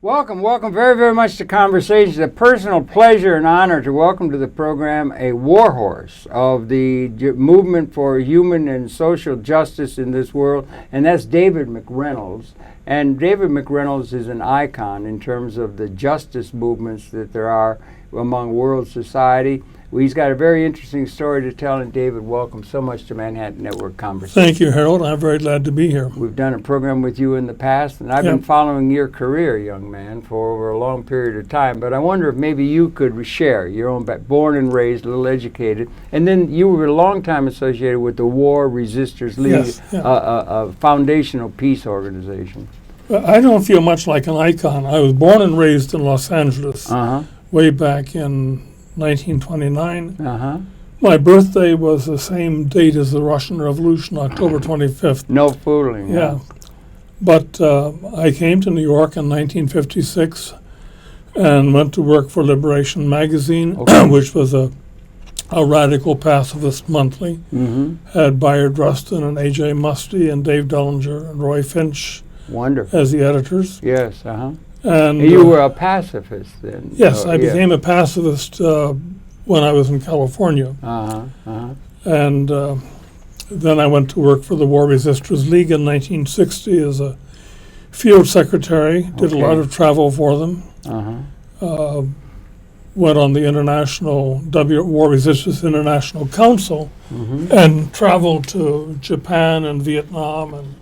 Welcome very, very much to Conversations. A personal pleasure and honor to welcome to the program a warhorse of the movement for human and social justice in this world, and that's David McReynolds. And David McReynolds is an icon in terms of the justice movements that there are among world society. He's got a very interesting story to tell, and David, welcome so much to Manhattan Network Conversations. Thank you, Harold. I'm very glad to be here. We've done a program with you in the past, and I've been following your career, young man, for over a long period of time. But I wonder if maybe you could share your own born and raised, a little educated, and then you were a long time associated with the War Resisters League, a foundational peace organization. I don't feel much like an icon. I was born and raised in Los Angeles way back in 1929. My birthday was the same date as the Russian Revolution, October 25th. No fooling. Yeah. But I came to New York in 1956 and went to work for Liberation magazine, which was a radical pacifist monthly. Had Bayard Rustin and A.J. Musty and Dave Dellinger and Roy Finch as the editors. Yes, And you were a pacifist then? Yes, I became a pacifist when I was in California. And then I went to work for the War Resisters League in 1960 as a field secretary, did a lot of travel for them. Went on the International War Resisters International Council and traveled to Japan and Vietnam and,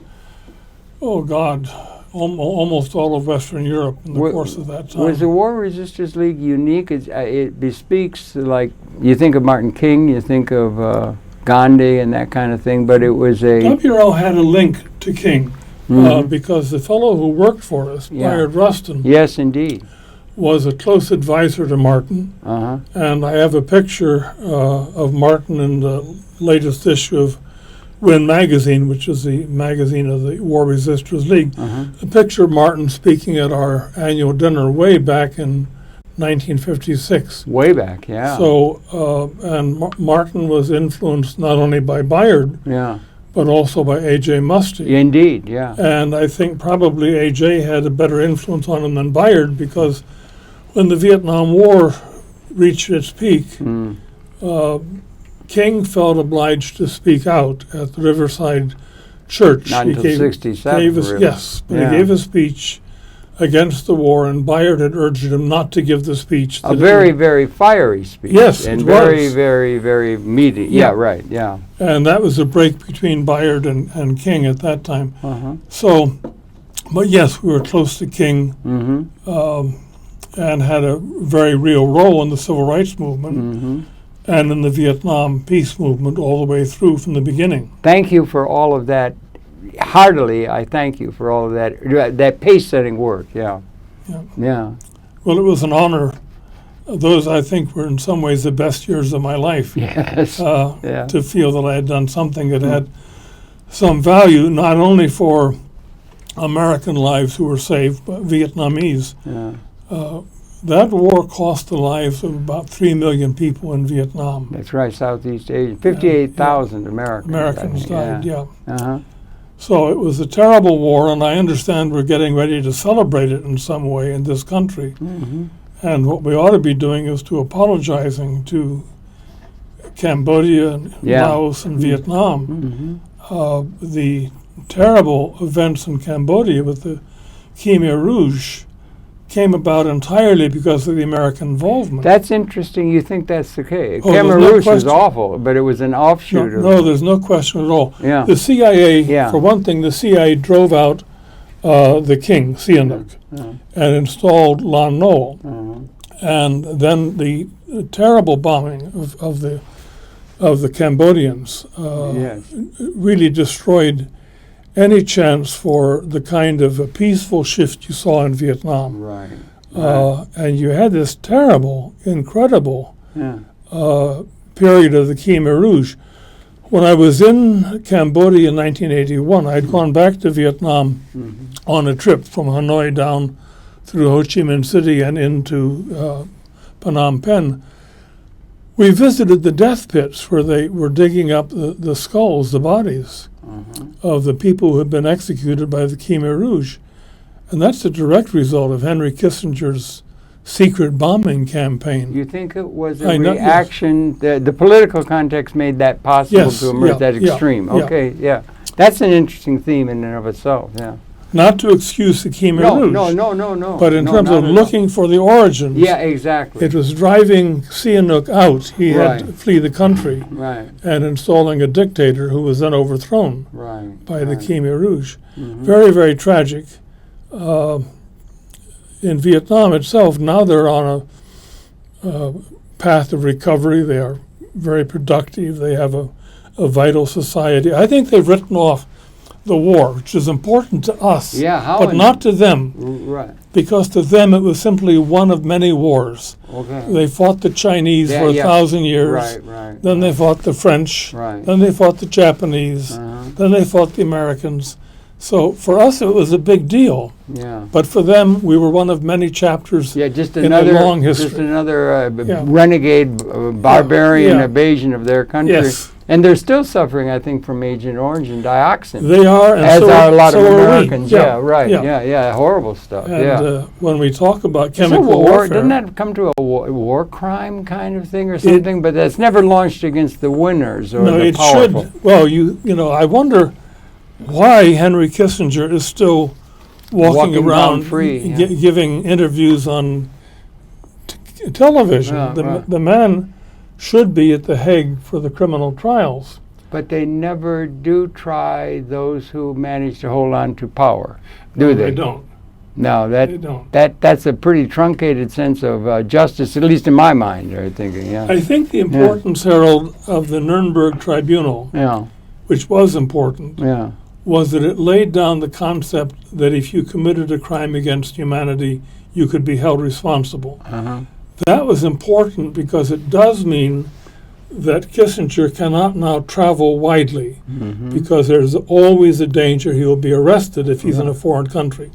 almost all of Western Europe in the course of that time. Was the War Resisters League unique? It bespeaks, like, you think of Martin King, you think of Gandhi and that kind of thing, but it was a... WRO had a link to King because the fellow who worked for us, Bayard Rustin, yes, indeed, was a close advisor to Martin. And I have a picture of Martin in the latest issue of Win magazine, which is the magazine of the War Resisters League, a picture of Martin speaking at our annual dinner way back in 1956. Way back, yeah. So, and Martin was influenced not only by Bayard, but also by A.J. Musty. Indeed, yeah. And I think probably A.J. had a better influence on him than Bayard, because when the Vietnam War reached its peak, King felt obliged to speak out at the Riverside Church. Not until 1967. He gave a speech against the war, and Bayard had urged him not to give the speech. A very, very fiery speech. Yes, and it very, was. very, very meaty. Yeah, right, yeah. And that was a break between Bayard and King at that time. So, but yes, we were close to King and had a very real role in the civil rights movement. And in the Vietnam peace movement all the way through from the beginning. Thank you for all of that. Heartily, I thank you for all of that pace-setting work, Yeah. Well, it was an honor. Those, I think, were in some ways the best years of my life. Yes. To feel that I had done something that had some value, not only for American lives who were saved, but Vietnamese. That war cost the lives of about 3 million people in Vietnam. That's right, Southeast Asia. 58,000 Americans died, So it was a terrible war, and I understand we're getting ready to celebrate it in some way in this country. And what we ought to be doing is to apologizing to Cambodia, Laos, and Vietnam. The terrible events in Cambodia with the Khmer Rouge came about entirely because of the American involvement. That's interesting. You think that's the case? Khmer Rouge was awful, but it was an offshoot. No, there's no question at all. The CIA, for one thing, the CIA drove out the king, Sihanouk, and installed Lon Nol. And then the terrible bombing of the Cambodians really destroyed any chance for the kind of a peaceful shift you saw in Vietnam. And you had this terrible, incredible period of the Khmer Rouge. When I was in Cambodia in 1981, I'd gone back to Vietnam on a trip from Hanoi down through Ho Chi Minh City and into Phnom Penh. We visited the death pits where they were digging up the skulls, the bodies of the people who had been executed by the Khmer Rouge. And that's a direct result of Henry Kissinger's secret bombing campaign. You think it was a reaction? Yes. The political context made that possible to emerge that extreme. Okay, yeah. That's an interesting theme in and of itself, yeah. Not to excuse the Khmer Rouge. No. But in terms of looking for the origins. Yeah, exactly. It was driving Sihanouk out. He had to flee the country. Right. And installing a dictator who was then overthrown by the Khmer Rouge. Mm-hmm. Very, very tragic. In Vietnam itself, now they're on a path of recovery. They are very productive. They have a vital society. I think they've written off the war, which is important to us, but not to them. Right. Because to them it was simply one of many wars. Okay. They fought the Chinese for 1,000 years. Right. Then they fought the French. Right. Then they fought the Japanese. Then they fought the Americans. So for us it was a big deal. Yeah. But for them we were one of many chapters just in a long history. Just another renegade, barbarian invasion of their country. Yes. And they're still suffering, I think, from Agent Orange and dioxin. They are, and as so are a lot of so Americans. Yeah, right. Yeah. Horrible stuff. And when we talk about chemical warfare, doesn't that come to a war crime kind of thing or something? But that's never launched against the winners or the powerful. Should. Well, you know, I wonder why Henry Kissinger is still walking around free, giving interviews on television. The man should be at The Hague for the criminal trials. But they never do try those who manage to hold on to power, do they? They don't. No, they don't. That's a pretty truncated sense of justice, at least in my mind, I'm thinking, I think the importance, Harold, of the Nuremberg Tribunal, which was important, was that it laid down the concept that if you committed a crime against humanity, you could be held responsible. That was important because it does mean that Kissinger cannot now travel widely because there's always a danger he will be arrested if he's in a foreign country.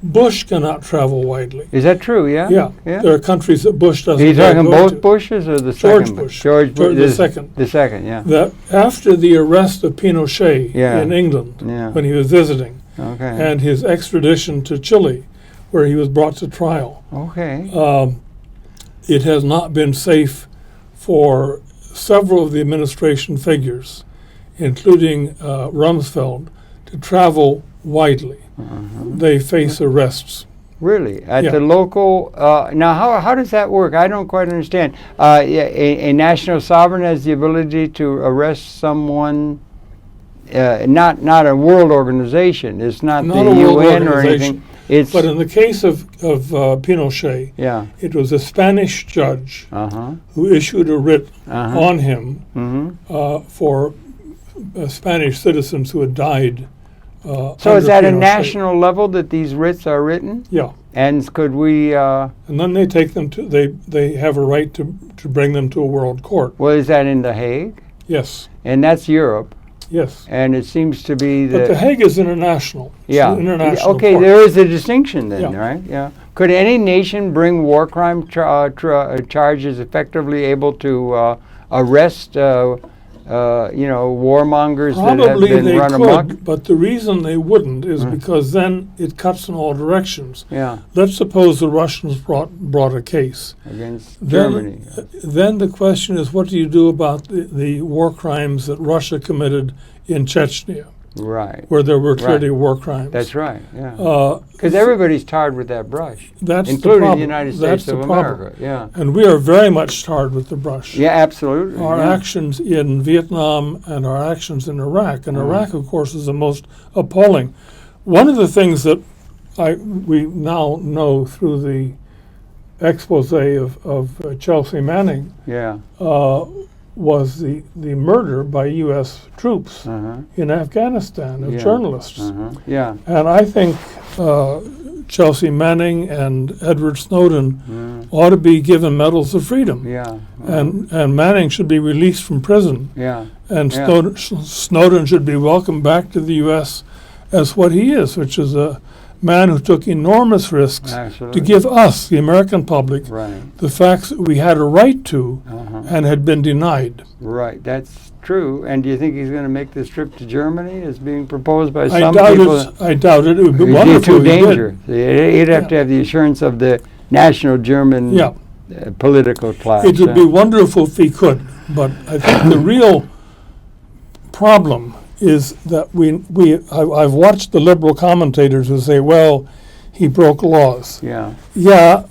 Bush cannot travel widely. Is that true? Yeah. There are countries that Bush doesn't. Are you talking both Bushes or the second Bush? George Bush. The second. The second, yeah. That after the arrest of Pinochet in England when he was visiting, and his extradition to Chile, where he was brought to trial. It has not been safe for several of the administration figures, including Rumsfeld, to travel widely. They face arrests. Really? At the local... now, how does that work? I don't quite understand. A national sovereign has the ability to arrest someone, not a world organization. It's not the UN or anything. But in the case of Pinochet, it was a Spanish judge who issued a writ on him for Spanish citizens who had died. So is that a national level that these writs are written? Yeah. And could we... and then they take them to... They have a right to bring them to a world court. Well, is that in The Hague? Yes. And that's Europe? Yes. And it seems to be that... But The Hague is international. It's an international court. There is a distinction then, right? Yeah. Could any nation bring war crime charges effectively able to arrest, warmongers that have been run amok? Probably they could, but the reason they wouldn't is because then it cuts in all directions. Let's suppose the Russians brought a case against Germany. Then the question is, what do you do about the war crimes that Russia committed in Chechnya? Right. Where there were clearly war crimes. That's right, because everybody's tarred with that brush, including the United States of America. And we are very much tarred with the brush. Yeah, absolutely. Our actions in Vietnam and our actions in Iraq. And Iraq, of course, is the most appalling. One of the things that we now know through the expose of Chelsea Manning was the murder by U.S. troops in Afghanistan of journalists. And I think Chelsea Manning and Edward Snowden ought to be given medals of freedom. And Manning should be released from prison. And Snowden should be welcomed back to the U.S. as what he is, which is a man who took enormous risks Absolutely. to give us, the American public, Right. the facts that we had a right to and had been denied. Right, that's true. And do you think he's going to make this trip to Germany as being proposed by some I doubt people? I doubt it. It would be It'd wonderful. too if he did. dangerous. He'd have to have the assurance of the national German political class. It would be wonderful if he could, but I think the real problem is that I've watched the liberal commentators who say, well, he broke laws. Yeah. Yeah,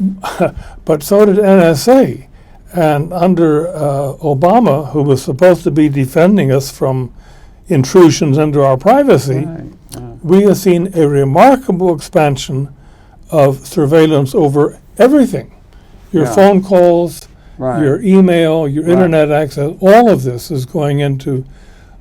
but so did NSA. And under Obama, who was supposed to be defending us from intrusions into our privacy, we have seen a remarkable expansion of surveillance over everything. Your phone calls, your email, your internet access, all of this is going into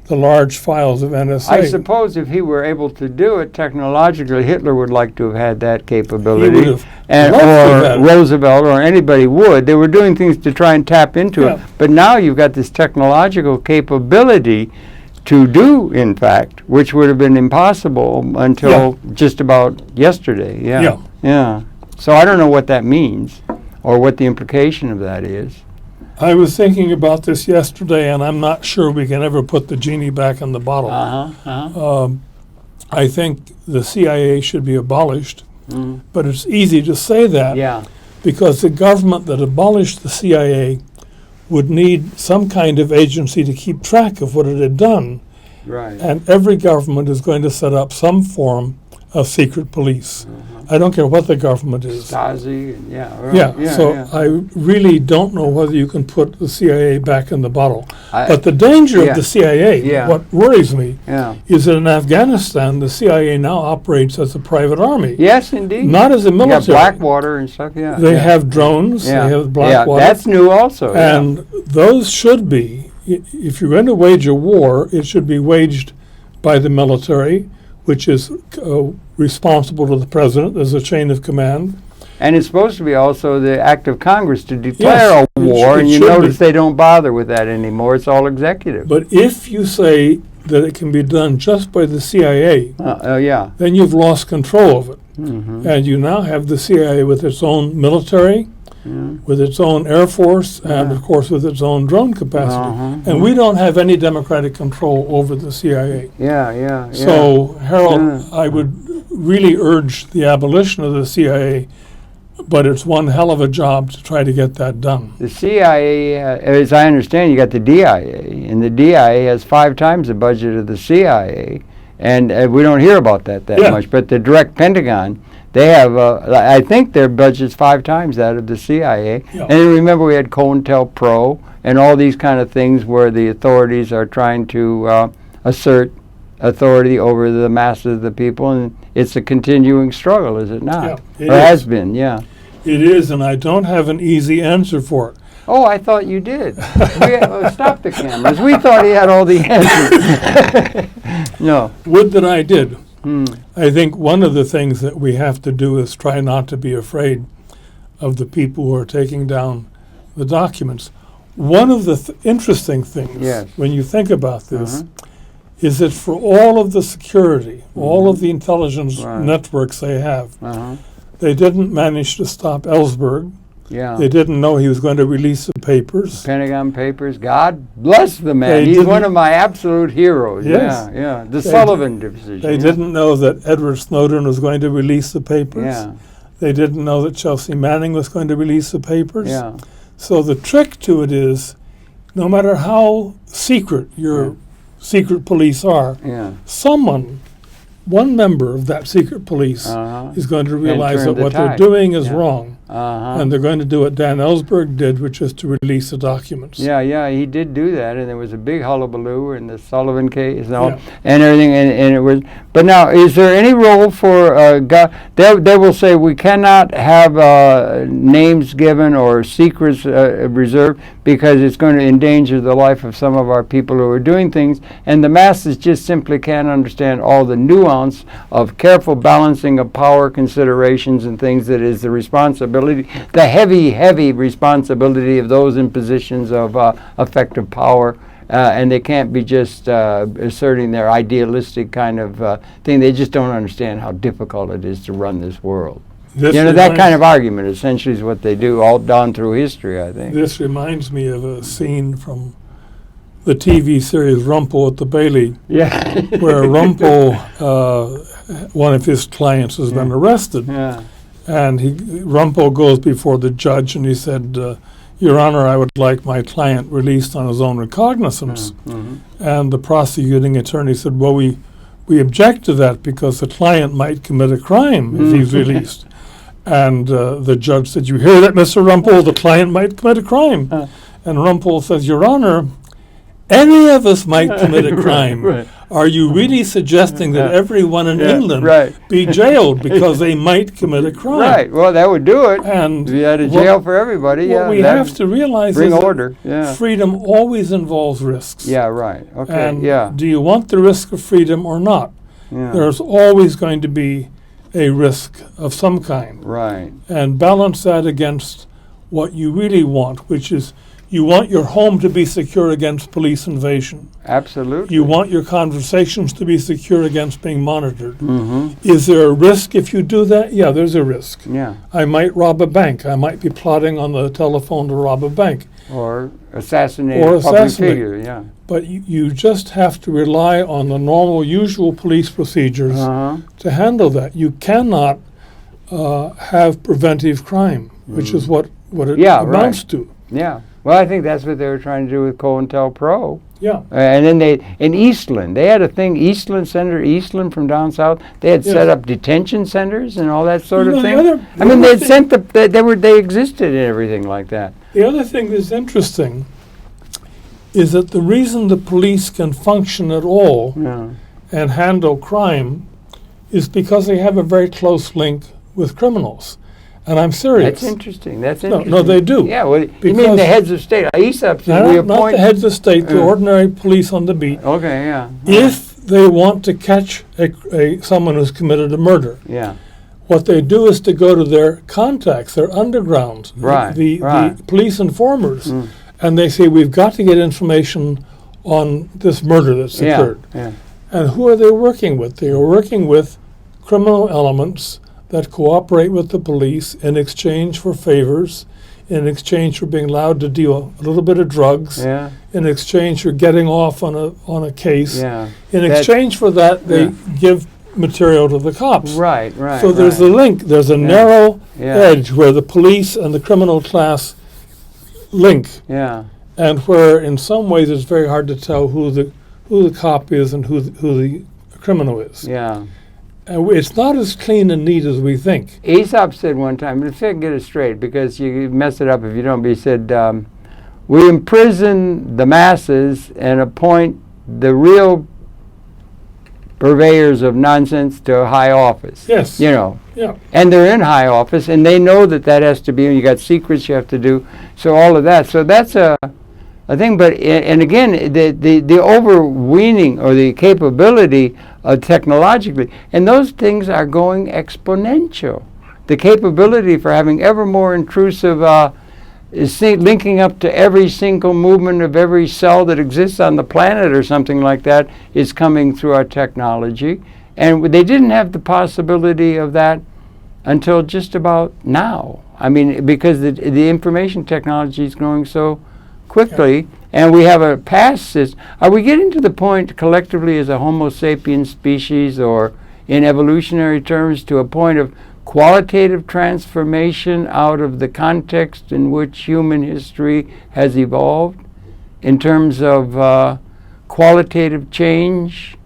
the large files of NSA. I suppose if he were able to do it technologically, Hitler would like to have had that capability. He would and or Roosevelt or anybody would. They were doing things to try and tap into it. But now you've got this technological capability to do, in fact, which would have been impossible until just about yesterday. Yeah. So I don't know what that means or what the implication of that is. I was thinking about this yesterday, and I'm not sure we can ever put the genie back in the bottle. I think the CIA should be abolished, but it's easy to say that because the government that abolished the CIA would need some kind of agency to keep track of what it had done. Right. And every government is going to set up some form of secret police. I don't care what the government is. Stasi, I really don't know whether you can put the CIA back in the bottle. But the danger of the CIA, what worries me, is that in Afghanistan, the CIA now operates as a private army. Yes, indeed. Not as a military. Blackwater and stuff, They have drones, they have Blackwater. That's new also. And those should be, if you're going to wage a war, it should be waged by the military, which is responsible to the president. There's a chain of command. And it's supposed to be also the act of Congress to declare a war, and you notice they don't bother with that anymore. It's all executive. But if you say that it can be done just by the CIA, then you've lost control of it. And you now have the CIA with its own military, with its own Air Force, and of course with its own drone capacity. And we don't have any democratic control over the CIA. So, Harold, I would really urge the abolition of the CIA, but it's one hell of a job to try to get that done. The CIA, as I understand, you got the DIA, and the DIA has 5 times the budget of the CIA, and we don't hear about that much, but the direct Pentagon, they have, I think their budget's 5 times that of the CIA. And then remember we had COINTELPRO and all these kind of things where the authorities are trying to assert authority over the masses of the people, and it's a continuing struggle, is it not? It has been, It is, and I don't have an easy answer for it. Oh, I thought you did. Stop the cameras. We thought he had all the answers. No. Would that I did. I think one of the things that we have to do is try not to be afraid of the people who are taking down the documents. One of the interesting things when you think about this is that for all of the security, all of the intelligence networks they have, they didn't manage to stop Ellsberg. They didn't know he was going to release the papers. Pentagon Papers. God bless the man. He's one of my absolute heroes. The Sullivan decision. They didn't know that Edward Snowden was going to release the papers. They didn't know that Chelsea Manning was going to release the papers. So the trick to it is, no matter how secret your secret police are, someone, one member of that secret police is going to realize that what they're doing is wrong. And they're going to do what Dan Ellsberg did, which is to release the documents. He did do that, and there was a big hullabaloo in the Sullivan case and everything, and it was. But now, is there any role for they will say we cannot have names given or secrets reserved because it's going to endanger the life of some of our people who are doing things, and the masses just simply can't understand all the nuance of careful balancing of power considerations and things that is the responsibility, the heavy responsibility of those in positions of effective power and they can't be just asserting their idealistic kind of thing. They just don't understand how difficult it is to run this world. That kind of argument essentially is what they do all down through history, I think. This reminds me of a scene from the TV series Rumpel at the Bailey, where Rumpel, one of his clients, has been arrested. And Rumpel goes before the judge and he said, Your Honor, I would like my client released on his own recognizance. And the prosecuting attorney said, well, we object to that because the client might commit a crime if he's released. And the judge said, you hear that, Mr. Rumpel? The client might commit a crime. And Rumpel says, Your Honor, any of us might commit a crime. Are you really suggesting that everyone in England be jailed because they might commit a crime? Right. Well, that would do it. And if you had a jail for everybody, what we have to realize is order. That freedom always involves risks. Yeah, right. Okay. And do you want the risk of freedom or not? There's always going to be a risk of some kind. Right. And balance that against what you really want, which is you want your home to be secure against police invasion. Absolutely. You want your conversations to be secure against being monitored. Is there a risk if you do that? Yeah, there's a risk. I might rob a bank. I might be plotting on the telephone to rob a bank. Or assassinate a public figure, But you just have to rely on the normal, usual police procedures to handle that. You cannot have preventive crime, which is what it amounts to. Yeah. Well, I think that's what they were trying to do with COINTELPRO. Yeah. And then in Eastland, they had a thing, Senator Eastland from down south, they had set up detention centers and all that sort of thing. They sent they existed and everything like that. The other thing that's interesting is that the reason the police can function at all and handle crime is because they have a very close link with criminals. And I'm serious. That's interesting. No, they do. Yeah, well, you mean the heads of state? Aesop said we appoint... Not the heads of state, the ordinary police on the beat. Okay, yeah. If they want to catch someone who's committed a murder, what they do is to go to their contacts, their undergrounds, the police informers, and they say, we've got to get information on this murder that's occurred. And who are they working with? They are working with criminal elements that cooperate with the police in exchange for favors, in exchange for being allowed to deal a little bit of drugs, in exchange for getting off on a case. In exchange for that, they give material to the cops. Right. So there's a link. There's a narrow edge where the police and the criminal class link. And where, in some ways, it's very hard to tell who the cop is and who the criminal is. It's not as clean and neat as we think. Aesop said one time, if I can get it straight, because you mess it up if you don't, but he said, we imprison the masses and appoint the real purveyors of nonsense to a high office. Yes. And they're in high office, and they know that has to be, and you got secrets you have to do, so all of that. So that's a thing, but, and again, the overweening or the capability technologically, and those things are going exponential. The capability for having ever more intrusive, linking up to every single movement of every cell that exists on the planet or something like that is coming through our technology. And they didn't have the possibility of that until just about now. I mean, because the information technology is growing so quickly, and we have a past system. Are we getting to the point collectively as a Homo sapiens species, or in evolutionary terms, to a point of qualitative transformation out of the context in which human history has evolved, in terms of qualitative change?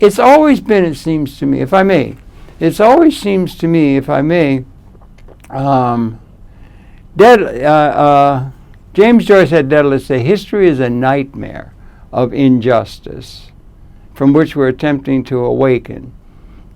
It's always been, it seems to me, if I may, James Joyce had Daedalus say, history is a nightmare of injustice from which we're attempting to awaken.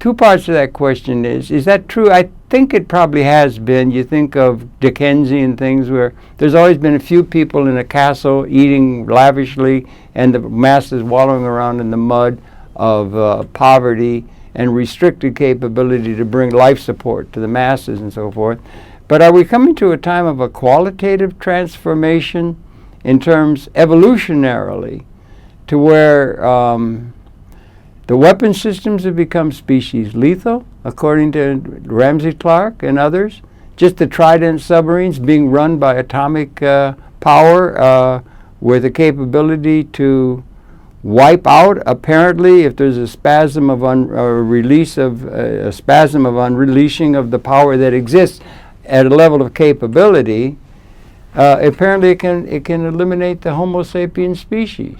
Two parts of that question is that true? I think it probably has been. You think of Dickensian things where there's always been a few people in a castle eating lavishly and the masses wallowing around in the mud of poverty and restricted capability to bring life support to the masses and so forth. But are we coming to a time of a qualitative transformation in terms evolutionarily to where the weapon systems have become species lethal, according to Ramsey Clark and others. Just the Trident submarines being run by atomic power with the capability to wipe out, apparently, if there's a spasm of a spasm of unleashing of the power that exists at a level of capability. Apparently, it can eliminate the Homo sapiens species.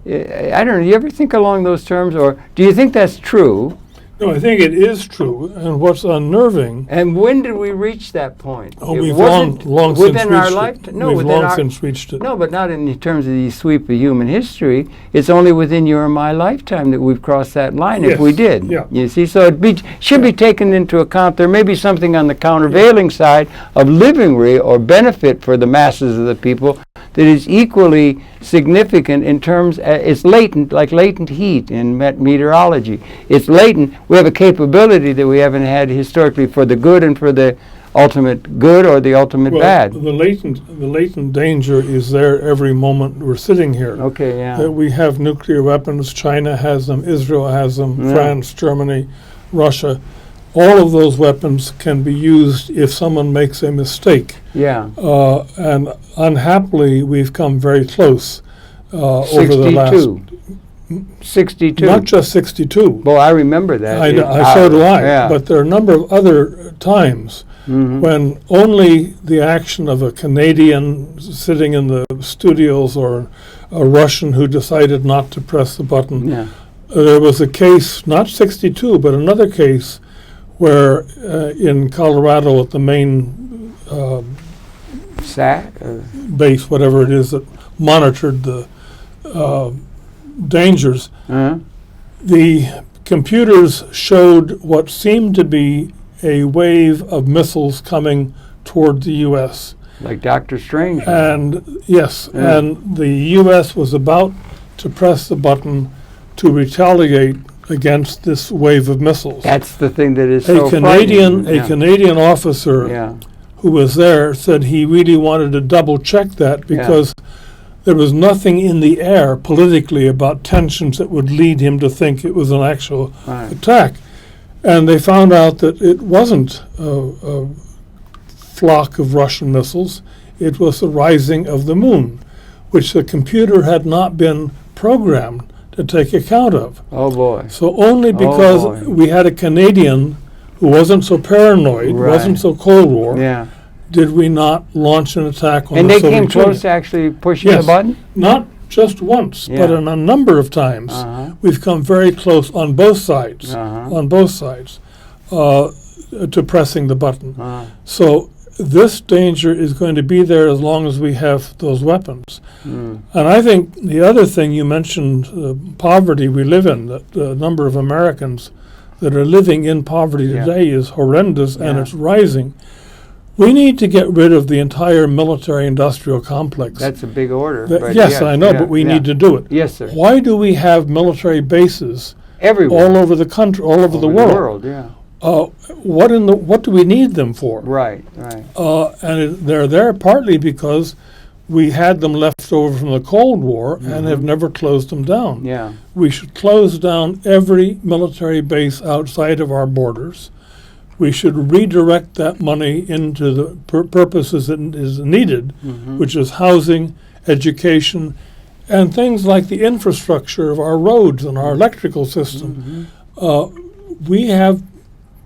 I don't know. Do you ever think along those terms, or do you think that's true? No, I think it is true, and what's unnerving. And when did we reach that point? Oh, we've long since reached our lifetime. No, we've long since reached it. No, but not in terms of the sweep of human history. It's only within your and my lifetime that we've crossed that line. Yes. If we did, yeah. You see, so it should be taken into account. There may be something on the countervailing side of living or benefit for the masses of the people that is equally significant in terms, it's latent, like latent heat in meteorology. It's latent. We have a capability that we haven't had historically for the good and for the ultimate good or the ultimate bad. The latent danger is there every moment we're sitting here. Okay, yeah. We have nuclear weapons. China has them. Israel has them. Yeah. France, Germany, Russia. All of those weapons can be used if someone makes a mistake. Yeah. And unhappily, we've come very close over the last... 62. Not just 62. Well, I remember that. So do I. Yeah. But there are a number of other times when only the action of a Canadian sitting in the studios or a Russian who decided not to press the button. Yeah. There was a case, not 62, but another case where in Colorado at the main base, whatever it is that monitored the dangers, the computers showed what seemed to be a wave of missiles coming toward the U.S. Like Dr. Strange. And yes, and the U.S. was about to press the button to retaliate against this wave of missiles. That's the thing that is a Canadian officer who was there said he really wanted to double check that because there was nothing in the air politically about tensions that would lead him to think it was an actual attack. And they found out that it wasn't a flock of Russian missiles. It was the rising of the moon, which the computer had not been programmed to take account of. Oh boy. So only because we had a Canadian who wasn't so paranoid, wasn't so Cold War, did we not launch an attack on the Soviet Union. And they came close to actually pushing the button? Not just once, but in a number of times. We've come very close on both sides, to pressing the button. So this danger is going to be there as long as we have those weapons. And I think the other thing you mentioned, poverty we live in, that the number of Americans that are living in poverty today is horrendous and it's rising. We need to get rid of the entire military-industrial complex. That's a big order. Yes, I know, but we need to do it. Yes, sir. Why do we have military bases everywhere, all over the country, all over the world? What do we need them for? Right. And they're there partly because we had them left over from the Cold War and have never closed them down. Yeah. We should close down every military base outside of our borders. We should redirect that money into the purposes that is needed, which is housing, education, and things like the infrastructure of our roads and our electrical system. We have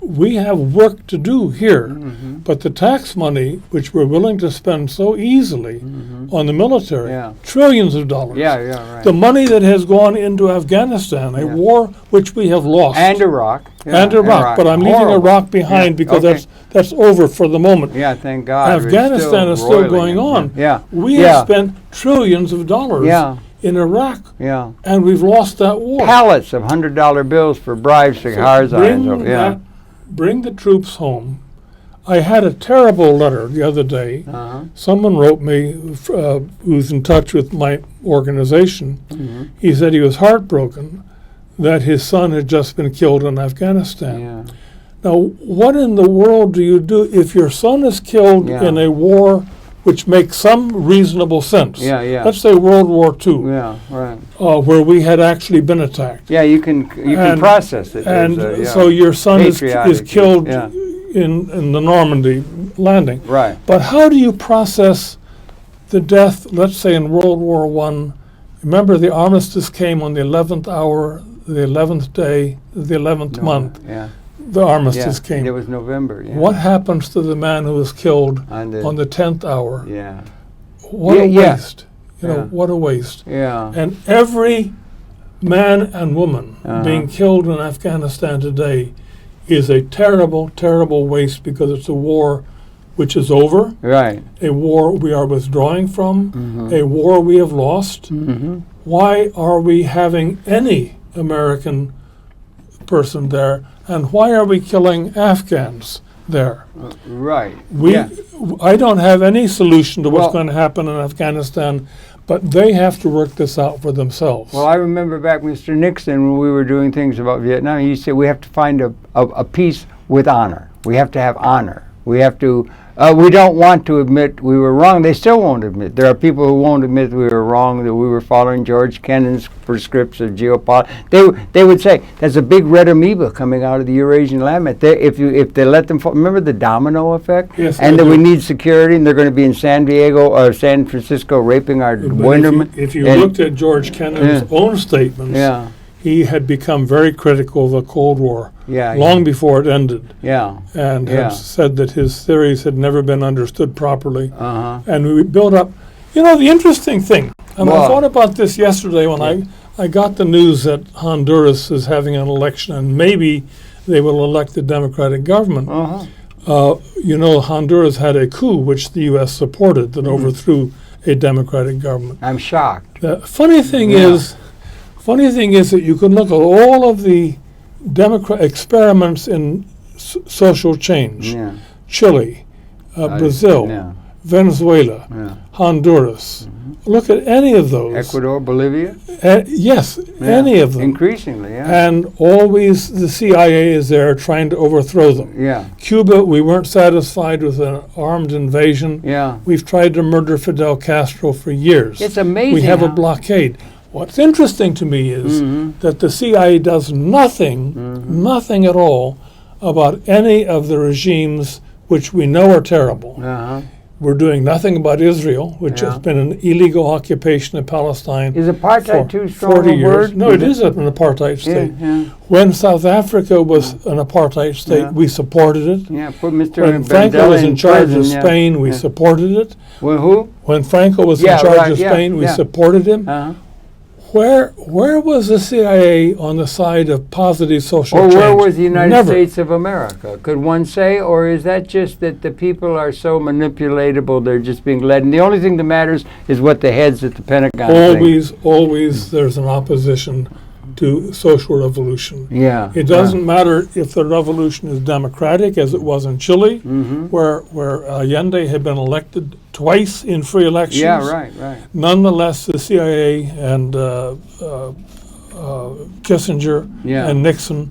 work to do here, but the tax money, which we're willing to spend so easily on the military, trillions of dollars. The money that has gone into Afghanistan, a war which we have lost. And Iraq. But I'm leaving Iraq behind because that's over for the moment. Yeah, thank God. Afghanistan is still going on. We have spent trillions of dollars in Iraq, and we've lost that war. Pallets of $100 bills for bribes to Karzai. Bring the troops home. I had a terrible letter the other day. Someone wrote me who's in touch with my organization. He said he was heartbroken that his son had just been killed in Afghanistan. Now, what in the world do you do if your son is killed in a war which make some reasonable sense. Yeah, yeah. Let's say World War II. Yeah, right. Where we had actually been attacked. Yeah, you can process it. And so your son is killed in the Normandy landing. Right. But how do you process the death, let's say in World War I? Remember, the armistice came on the 11th hour, the 11th day, the 11th month. Yeah. The armistice came. It was November. Yeah. What happens to the man who was killed on the 10th hour? Yeah. What a waste. You know, what a waste. Yeah. And every man and woman being killed in Afghanistan today is a terrible, terrible waste, because it's a war which is over. Right. A war we are withdrawing from. A war we have lost. Why are we having any American person there? And why are we killing Afghans there? Right. I don't have any solution to what's going to happen in Afghanistan, but they have to work this out for themselves. Well, I remember back, Mr. Nixon, when we were doing things about Vietnam, he said we have to find a peace with honor. We have to have honor. We have to. We don't want to admit we were wrong. They still won't admit. There are people who won't admit we were wrong, that we were following George Kennan's prescripts of geopolitics. They would say there's a big red amoeba coming out of the Eurasian landmass. If they let them fall, remember the domino effect? Yes. And that we need security, and they're going to be in San Diego or San Francisco raping our women. If you looked at George Kennan's own statements, he had become very critical of the Cold War long before it ended. And had said that his theories had never been understood properly. And we built up, the interesting thing, and I thought about this yesterday when I got the news that Honduras is having an election and maybe they will elect a democratic government. Honduras had a coup which the U.S. supported that overthrew a democratic government. I'm shocked. The funny thing is that you can look at all of the experiments in social change. Chile, Brazil, Venezuela, Honduras. Look at any of those. Ecuador, Bolivia? Yes, any of them. Increasingly, And always the CIA is there trying to overthrow them. Cuba, we weren't satisfied with an armed invasion. We've tried to murder Fidel Castro for years. It's amazing. We have a blockade. What's interesting to me is that the CIA does nothing at all about any of the regimes which we know are terrible. We're doing nothing about Israel, which has been an illegal occupation of Palestine. Is apartheid too strong 40 a years. word? No, it is an apartheid state. When South Africa was an apartheid state, we supported it. Put Mr. When Franco was in charge of Spain, we supported it. Well, who? When Franco was in charge of Spain, we supported him. Where was the CIA on the side of positive social change? Or where was the United States of America? Could one say? Or is that just that the people are so manipulatable, they're just being led? And the only thing that matters is what the heads at the Pentagon think. Always there's an opposition to social revolution. It doesn't matter if the revolution is democratic, as it was in Chile, where Allende had been elected twice in free elections. Nonetheless, the CIA and Kissinger and Nixon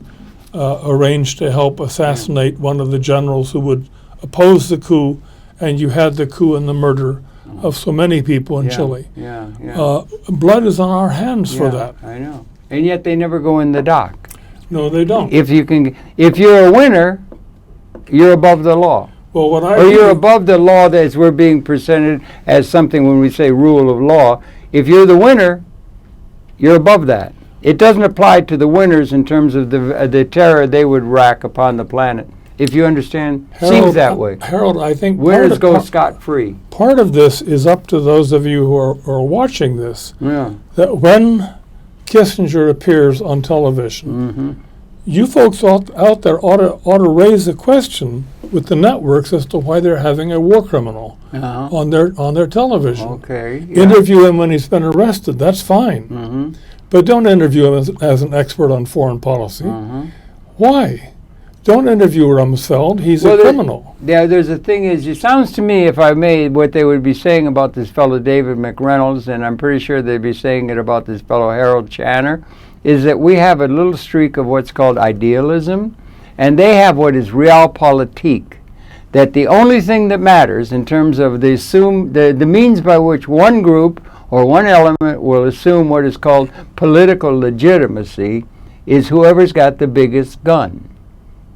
arranged to help assassinate one of the generals who would oppose the coup, and you had the coup and the murder of so many people in Chile. Blood is on our hands for that. I know. And yet they never go in the dock. No, they don't. If you're a winner, you're above the law. Well, you're above the law that we're being presented as something when we say rule of law. If you're the winner, you're above that. It doesn't apply to the winners in terms of the terror they would rack upon the planet. If you understand, seems that way. Harold, I think winners go scot-free. Part of this is up to those of you who are watching this. That when Kissinger appears on television, you folks out there ought to raise the question with the networks as to why they're having a war criminal on their television. Interview him when he's been arrested. That's fine, but don't interview him as an expert on foreign policy. Why? Don't interview Rumsfeld. He's a criminal. There's a thing is, it sounds to me, if I may, what they would be saying about this fellow David McReynolds, and I'm pretty sure they'd be saying it about this fellow Harold Channer, is that we have a little streak of what's called idealism, and they have what is realpolitik. that the only thing that matters in terms of the means by which one group or one element will assume what is called political legitimacy is whoever's got the biggest gun.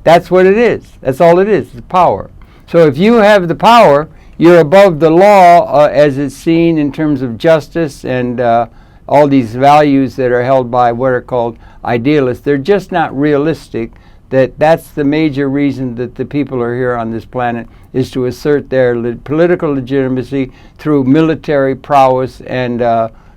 That's what it is. That's all it is. It's power. So if you have the power, you're above the law as it's seen in terms of justice and all these values that are held by what are called idealists. They're just not realistic. That's the major reason that the people are here on this planet, is to assert their political legitimacy through military prowess and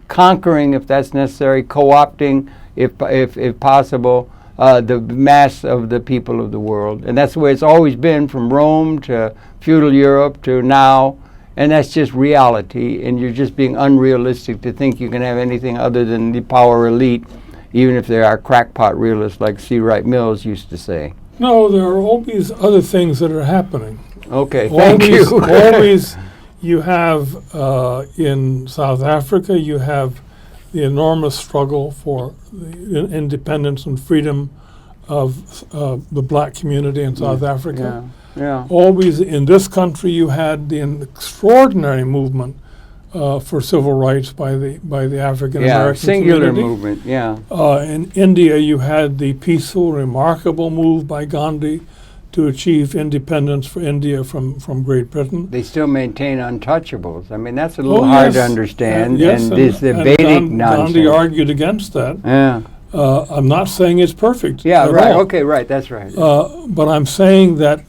conquering, if that's necessary, co-opting, if possible, the mass of the people of the world. And that's the way it's always been, from Rome to feudal Europe to now. And that's just reality, and you're just being unrealistic to think you can have anything other than the power elite, even if there are crackpot realists like C. Wright Mills used to say. No, there are always other things that are happening. Okay, thank you. Always you have, in South Africa, you have the enormous struggle for the independence and freedom of the black community in South Africa. Yeah. Always in this country, you had the extraordinary movement for civil rights by the African American singular community. movement. Yeah. In India, you had the peaceful, remarkable move by Gandhi to achieve independence for India from Great Britain. They still maintain untouchables. I mean, that's a little hard to understand. And this Vedic nonsense. Gandhi argued against that. Yeah. I'm not saying it's perfect. Yeah, right. all. Okay, right. That's right. But I'm saying that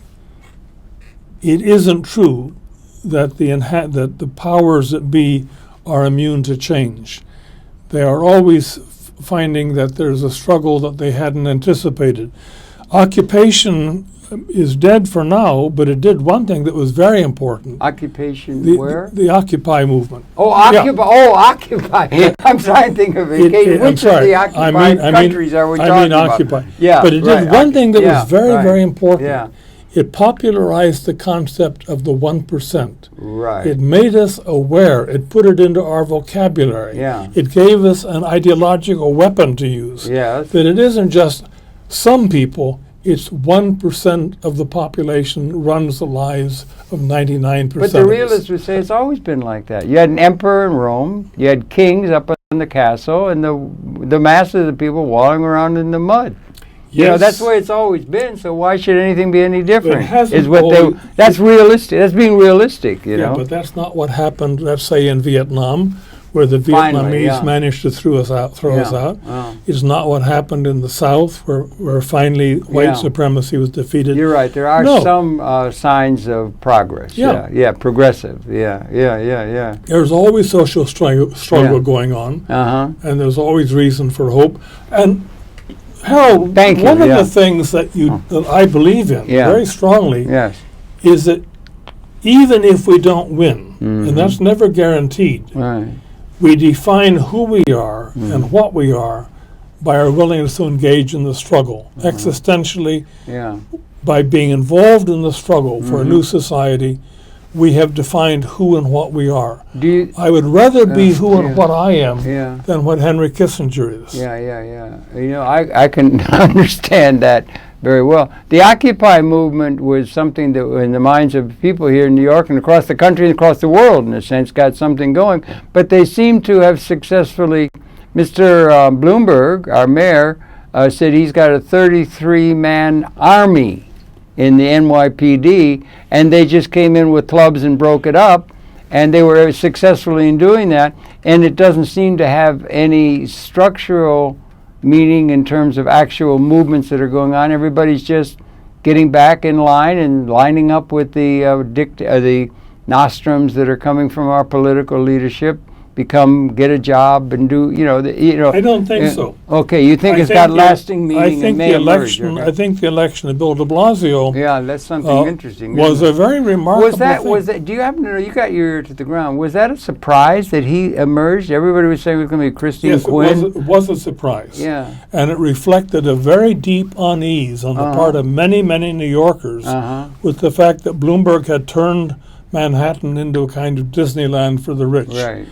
it isn't true that that the powers that be are immune to change. They are always finding that there's a struggle that they hadn't anticipated. Occupation is dead for now, but it did one thing that was very important. Occupation where? The Occupy movement. Oh, Occupy. Yeah. Oh, Occupy. I'm trying to think of it. Which of the occupied countries are we talking about? Occupy. Yeah, but it did one thing that was very, very important. Yeah. It popularized the concept of the 1%. Right. It made us aware. It put it into our vocabulary. Yeah. It gave us an ideological weapon to use. Yes. That it isn't just some people, it's 1% of the population runs the lives of 99%. But the realists would say it's always been like that. You had an emperor in Rome, you had kings up in the castle, and the mass of the people wallowing around in the mud. Yes. You know, that's the way it's always been, so why should anything be any different? That's realistic. That's being realistic, you know. But that's not what happened, let's say, in Vietnam, where the Vietnamese managed to throw us out. Oh. It's not what happened in the South, where finally white supremacy was defeated. You're right. There are some signs of progress. Yeah, progressive. Yeah. There's always social struggle going on, and there's always reason for hope. And Harold, one of the things that I believe in very strongly is that even if we don't win, and that's never guaranteed, we define who we are and what we are by our willingness to engage in the struggle, existentially, by being involved in the struggle for a new society. We have defined who and what we are. I would rather be who and what I am than what Henry Kissinger is. Yeah. You know, I can understand that very well. The Occupy movement was something that, in the minds of people here in New York and across the country and across the world, in a sense, got something going. But they seem to have successfully, Mr. Bloomberg, our mayor, said he's got a 33-man army in the NYPD, and they just came in with clubs and broke it up, and they were successfully in doing that, and it doesn't seem to have any structural meaning in terms of actual movements that are going on. Everybody's just getting back in line and lining up with the nostrums that are coming from our political leadership. Get a job and do, I don't think so. Okay, you think it's got lasting meaning? I think the election of Bill de Blasio. Yeah, that's something interesting. Was a very remarkable thing. Was that? Do you happen to know? You got your ear to the ground. Was that a surprise that he emerged? Everybody was saying it was going to be Christine Quinn. It was a surprise. Yeah, and it reflected a very deep unease on the part of many, many New Yorkers with the fact that Bloomberg had turned Manhattan into a kind of Disneyland for the rich. Right.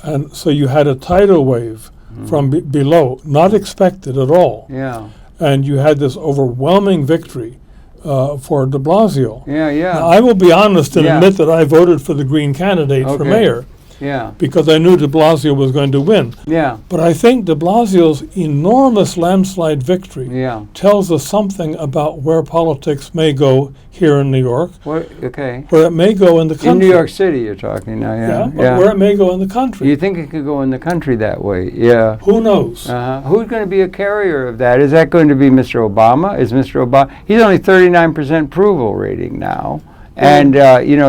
And so you had a tidal wave from below, not expected at all. Yeah. And you had this overwhelming victory for de Blasio. Yeah, yeah. Now, I will be honest and admit that I voted for the Green candidate for mayor. Yeah. Because I knew de Blasio was going to win. Yeah. But I think de Blasio's enormous landslide victory tells us something about where politics may go here in New York. What? Okay. Where it may go in the country. In New York City, you're talking now, yeah. But where it may go in the country. You think it could go in the country that way? Yeah. Who knows? Who's going to be a carrier of that? Is that going to be Mr. Obama? Is Mr. Obama? He's only 39% approval rating now, and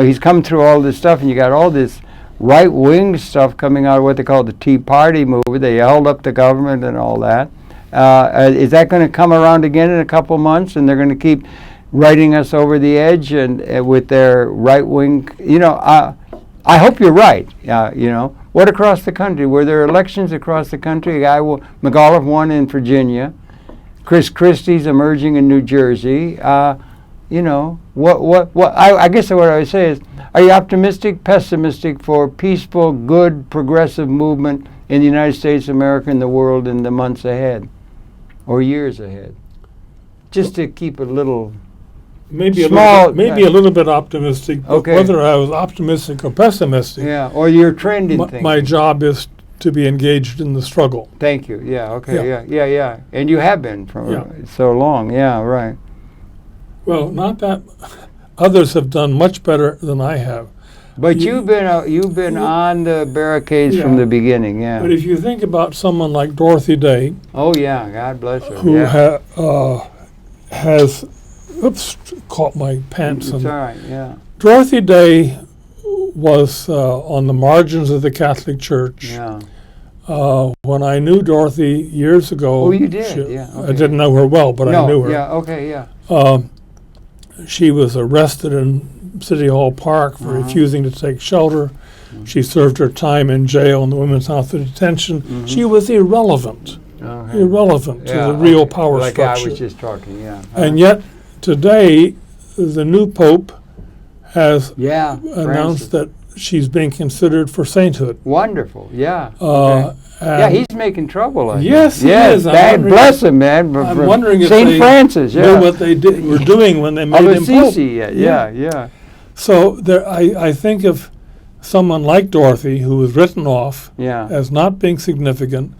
he's come through all this stuff, and you got all this right-wing stuff coming out of what they call the Tea Party movement. They held up the government and all that. Is that going to come around again in a couple months, and they're going to keep writing us over the edge and with their right-wing? I hope you're right. What across the country? Were there elections across the country? McAuliffe won in Virginia. Chris Christie's emerging in New Jersey. I guess what I would say is, are you optimistic, pessimistic for peaceful, good, progressive movement in the United States of America and the world in the months ahead or years ahead? Just to keep a little maybe a little bit optimistic, but whether I was optimistic or pessimistic. Yeah, or you're trending things. My job is to be engaged in the struggle. Thank you. Yeah, okay, yeah. And you have been for so long. Yeah, right. Well, not that. Others have done much better than I have. But you've been on the barricades from the beginning, yeah. But if you think about someone like Dorothy Day. Oh yeah, God bless her. Who has caught my pants. It's all right, yeah. Dorothy Day was on the margins of the Catholic Church. Yeah. When I knew Dorothy years ago. Oh, you did? Yeah. Okay. I didn't know her well, but I knew her. Yeah. Okay. Yeah. She was arrested in City Hall Park for refusing to take shelter. She served her time in jail in the Women's House of Detention. She was irrelevant to the real power structure. Like I was just talking, And yet, today, the new Pope has announced that she's being considered for sainthood. Wonderful, yeah. He's making trouble. Yes, he is. Bless him, man. I'm wondering if Saint Francis, knew what they were doing when they made him Pope. Yeah. So I think of someone like Dorothy, who was written off as not being significant,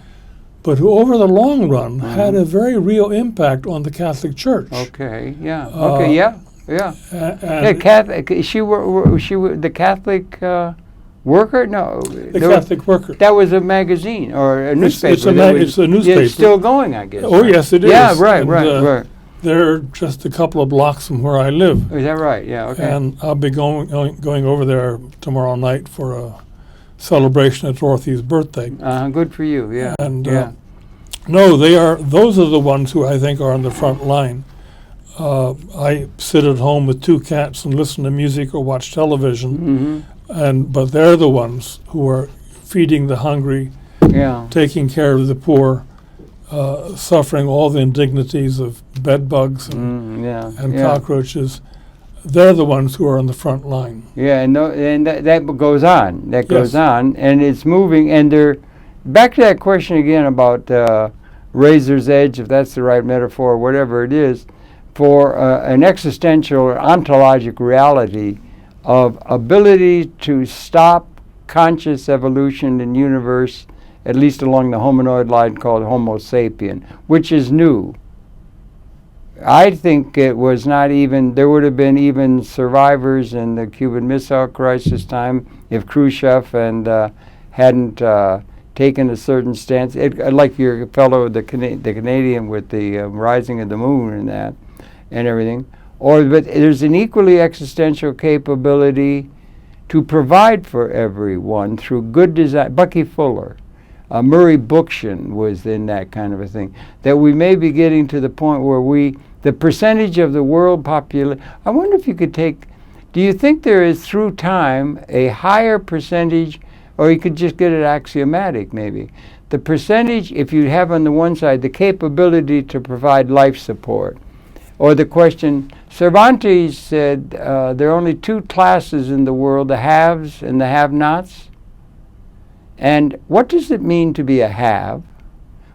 but who over the long run had a very real impact on the Catholic Church. Okay, yeah. Catholic. She the Catholic Worker? No. The Catholic Worker. That was a magazine or a newspaper. It's a newspaper. Yeah, it's still going, I guess. Oh, yes, it is. Yeah, right. They're just a couple of blocks from where I live. Is that right? Yeah, okay. And I'll be going over there tomorrow night for a celebration of Dorothy's birthday. Good for you, yeah. And those are the ones who I think are on the front line. I sit at home with two cats and listen to music or watch television, but they're the ones who are feeding the hungry, taking care of the poor, suffering all the indignities of bed bugs and cockroaches. They're the ones who are on the front line. Yeah, and that goes on. That goes on, and it's moving. And they're back to that question again about razor's edge, if that's the right metaphor, or whatever it is, for an existential or ontologic reality of ability to stop conscious evolution in the universe, at least along the hominoid line called Homo sapien, which is new. I think it was not even, there would have been even survivors in the Cuban Missile Crisis time if Khrushchev hadn't taken a certain stance. Like your fellow, the Canadian with the rising of the moon and that and everything. But there's an equally existential capability to provide for everyone through good design. Bucky Fuller, Murray Bookchin was in that kind of a thing. That we may be getting to the point where the percentage of the world population, I wonder if you could do you think there is through time a higher percentage, or you could just get it axiomatic maybe, the percentage, if you have on the one side the capability to provide life support, or the question, Cervantes said there are only two classes in the world, the haves and the have-nots. And what does it mean to be a have?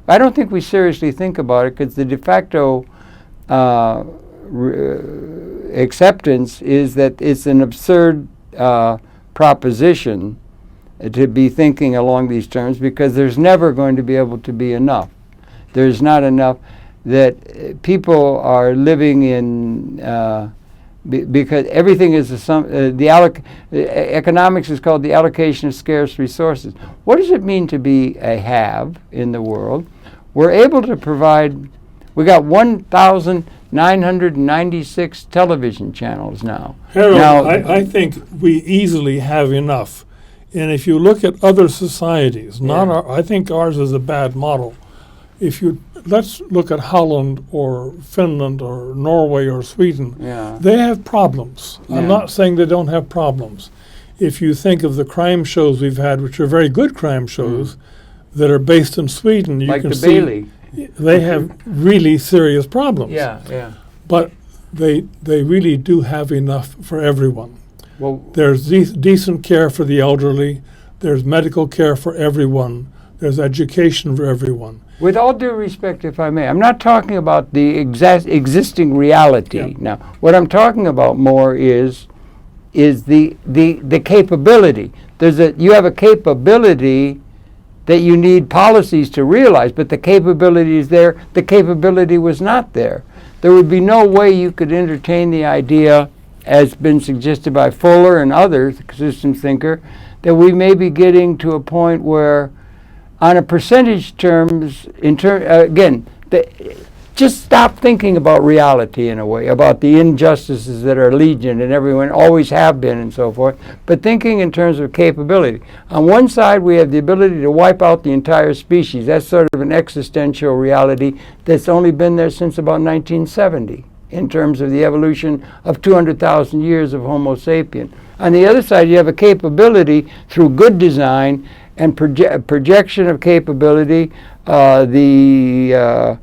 I don't think we seriously think about it, because the de facto acceptance is that it's an absurd proposition to be thinking along these terms, because there's never going to be able to be enough. There's not enough. That people are living in because everything is economics is called the allocation of scarce resources. What does it mean to be a have in the world? We're able to provide. We got 1,996 television channels now. Harold, I think we easily have enough. And if you look at other societies, I think ours is a bad model. Let's look at Holland or Finland or Norway or Sweden. Yeah. They have problems. Yeah. I'm not saying they don't have problems. If you think of the crime shows we've had, which are very good crime shows, that are based in Sweden, you like can the see Bailey. They have really serious problems. Yeah. But they really do have enough for everyone. Well, there's decent care for the elderly. There's medical care for everyone. There's education for everyone. With all due respect, if I may, I'm not talking about the existing reality. Yeah. Now, what I'm talking about more is the capability. You have a capability that you need policies to realize, but the capability is there. The capability was not there. There would be no way you could entertain the idea, as been suggested by Fuller and others, the system thinker, that we may be getting to a point where, on a percentage terms, just stop thinking about reality in a way, about the injustices that are legion and everyone always have been and so forth, but thinking in terms of capability. On one side, we have the ability to wipe out the entire species. That's sort of an existential reality that's only been there since about 1970 in terms of the evolution of 200,000 years of Homo sapien. On the other side, you have a capability through good design and projection of capability. The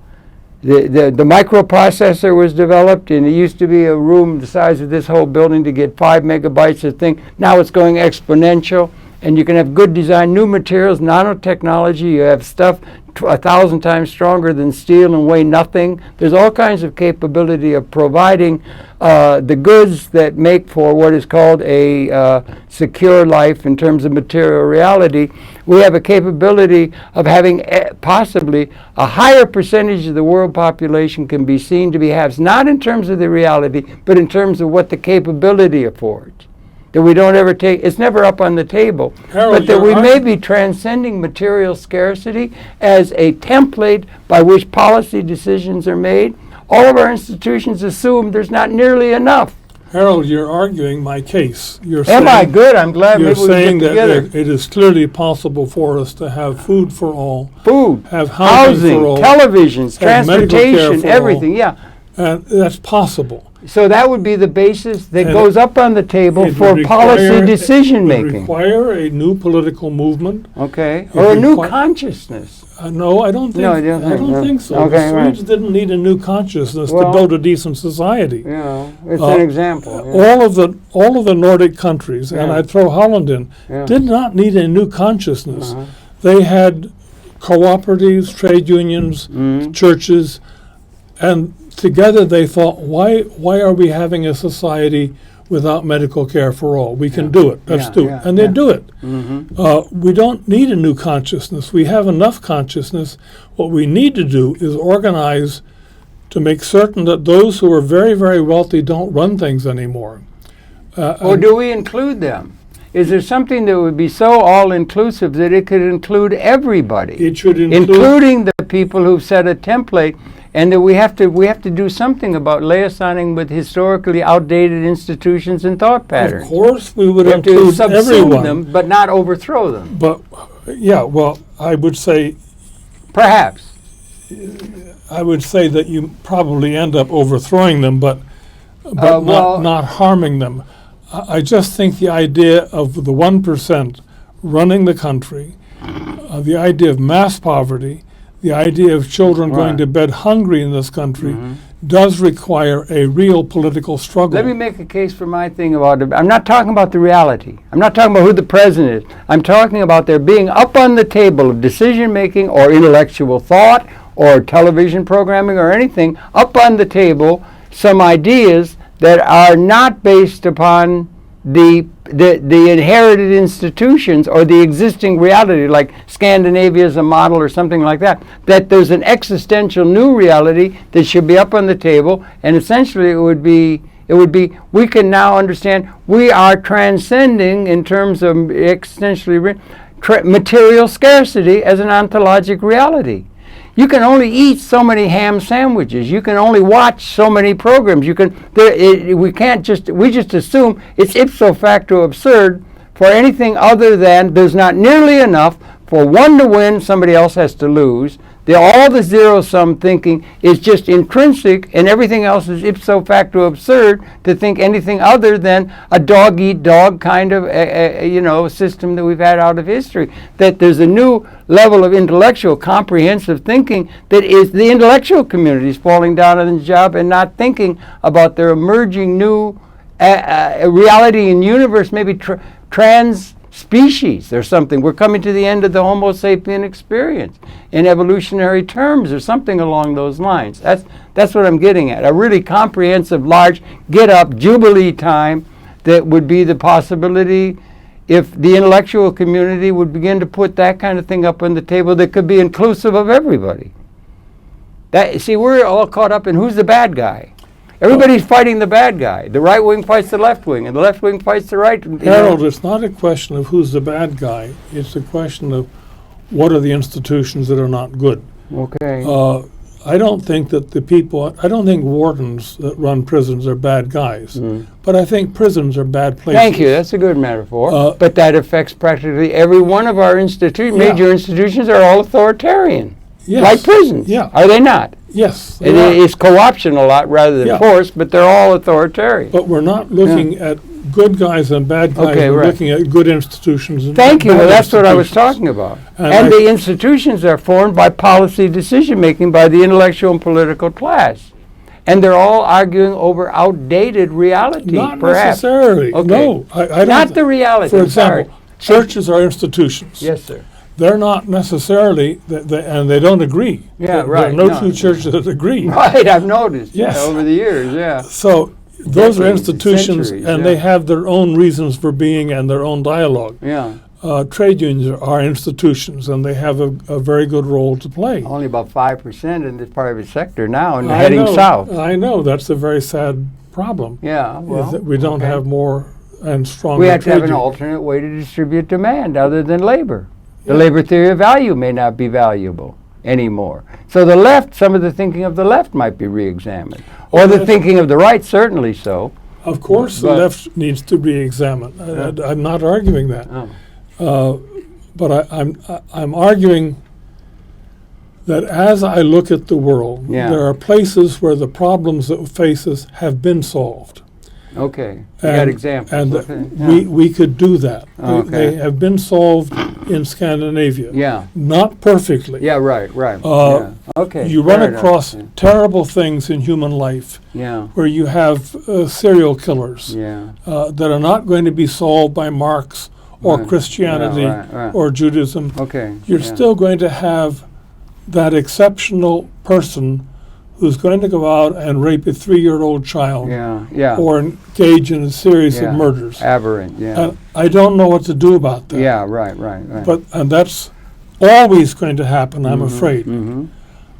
microprocessor was developed, and it used to be a room the size of this whole building to get 5 megabytes of thing. Now it's going exponential, and you can have good design, new materials, nanotechnology. You have stuff 1,000 times stronger than steel and weigh nothing. There's all kinds of capability of providing the goods that make for what is called a secure life in terms of material reality. We have a capability of having possibly a higher percentage of the world population can be seen to be haves, not in terms of the reality, but in terms of what the capability affords. That we don't ever take, it's never up on the table, Harold, but that we may be transcending material scarcity as a template by which policy decisions are made. All of our institutions assume there's not nearly enough. Harold, you're arguing my case. Am I good? I'm glad maybe we saying get together. that it is clearly possible for us to have food for all, have housing, for all, televisions, transportation, everything. All, yeah. And that's possible. So that would be the basis that goes up on the table for policy decision making. It would require a new political movement. Okay. Or a new consciousness. No, I don't think. No, I don't think so. Okay, the Swedes didn't need a new consciousness to build a decent society. Yeah, it's an example. All of the Nordic countries, and I'd throw Holland in, did not need a new consciousness. They had cooperatives, trade unions, churches, and together they thought, why are we having a society without medical care for all? We can do it. Let's do it. And they do it. We don't need a new consciousness. We have enough consciousness. What we need to do is organize to make certain that those who are very, very wealthy don't run things anymore. Or do we include them? Is there something that would be so all-inclusive that it could include everybody? It should including the people who've set a template, and that we have to do something about liaisoning with historically outdated institutions and thought patterns. Of course, we would include include everyone, them, but not overthrow them. But I would say, perhaps. I would say that you probably end up overthrowing them, but not harming them. I just think the idea of the 1% running the country, the idea of mass poverty, the idea of children going to bed hungry in this country does require a real political struggle. Let me make a case for my thing about it. I'm not talking about the reality. I'm not talking about who the president is. I'm talking about there being up on the table of decision making or intellectual thought or television programming or anything up on the table some ideas that are not based upon the inherited institutions or the existing reality, like Scandinavia as a model or something like that, that there's an existential new reality that should be up on the table, and essentially it would be we can now understand we are transcending in terms of existentially material scarcity as an ontologic reality. You can only eat so many ham sandwiches. You can only watch so many programs. We just assume it's ipso facto absurd for anything other than there's not nearly enough for one to win, somebody else has to lose. All the zero-sum thinking is just intrinsic, and everything else is ipso facto absurd to think anything other than a dog-eat-dog kind of system that we've had out of history. That there's a new level of intellectual, comprehensive thinking that is the intellectual community is falling down on the job and not thinking about their emerging new reality and universe, maybe trans species or something. We're coming to the end of the Homo sapien experience in evolutionary terms or something along those lines. That's what I'm getting at. A really comprehensive, large, get-up, jubilee time that would be the possibility if the intellectual community would begin to put that kind of thing up on the table that could be inclusive of everybody. We're all caught up in who's the bad guy. Everybody's fighting the bad guy. The right wing fights the left wing, and the left wing fights the right. Harold, it's not a question of who's the bad guy. It's a question of what are the institutions that are not good. Okay. I don't think wardens that run prisons are bad guys, but I think prisons are bad places. Thank you. That's a good metaphor. But that affects practically every one of our major institutions are all authoritarian. Yes. Like prisons. Yeah. Are they not? Yes. It's co-option a lot rather than force, but they're all authoritarian. But we're not looking at good guys and bad guys. We're looking at good institutions. Thank you. Well, that's what I was talking about. And the institutions are formed by policy decision-making by the intellectual and political class. And they're all arguing over outdated reality, not perhaps. Necessarily. Okay. No. I don't not the reality. For example, churches are institutions. Yes, sir. They're not necessarily, and they don't agree. Yeah, there are no two churches that agree. Right, I've noticed. Yes. Over the years, yeah. So those are institutions, centuries, and they have their own reasons for being and their own dialogue. Yeah. Trade unions are institutions, and they have a very good role to play. Only about 5% in this private sector now, and heading south. I know. That's a very sad problem. Yeah, well, is that we don't have more and stronger. We have to have an alternate way to distribute demand other than labor. The labor theory of value may not be valuable anymore. So the left, some of the thinking of the left might be re-examined. Or the thinking of the right, certainly so. Of course, the left needs to be examined. I'm not arguing that. But I'm arguing that as I look at the world, there are places where the problems that face us have been solved. Okay, you got examples. And we could do that. They have been solved in Scandinavia. Yeah. Not perfectly. Yeah, right. Okay. You run across terrible things in human life where you have serial killers that are not going to be solved by Marx or Christianity or Judaism. Okay. You're still going to have that exceptional person who's going to go out and rape a 3-year-old child or engage in a series of murders. Aberrant, And I don't know what to do about that. Yeah, right. And that's always going to happen, I'm afraid.